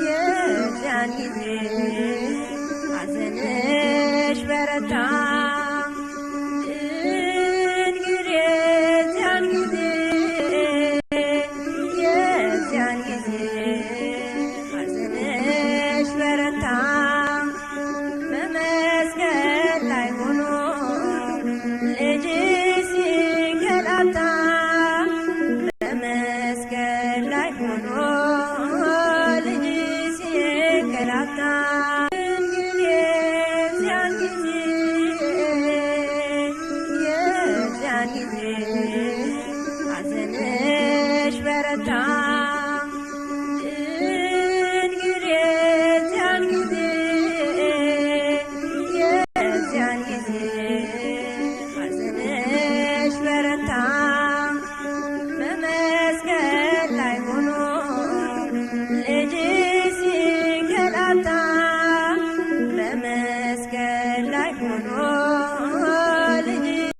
የዚያን ጊዜ ሐዘንሽ በረታ እንግዲህ የዚያን ጊዜ ሐዘንሽ በረታ በመስቀል ላይ ሆኖ ልጅሽ ሲንገላታ በመስቀል ላይ ሆኖ ልጅሽ ሲንገላታ የዚያን ጊዜ ሐዘንሽ በረታ የዚያን ጊዜ ሐዘንሽ በረታ በመስቀል ላይ ሆኖ ልጅሽ ሲንገላታ በመስቀል ላይ ሆኖ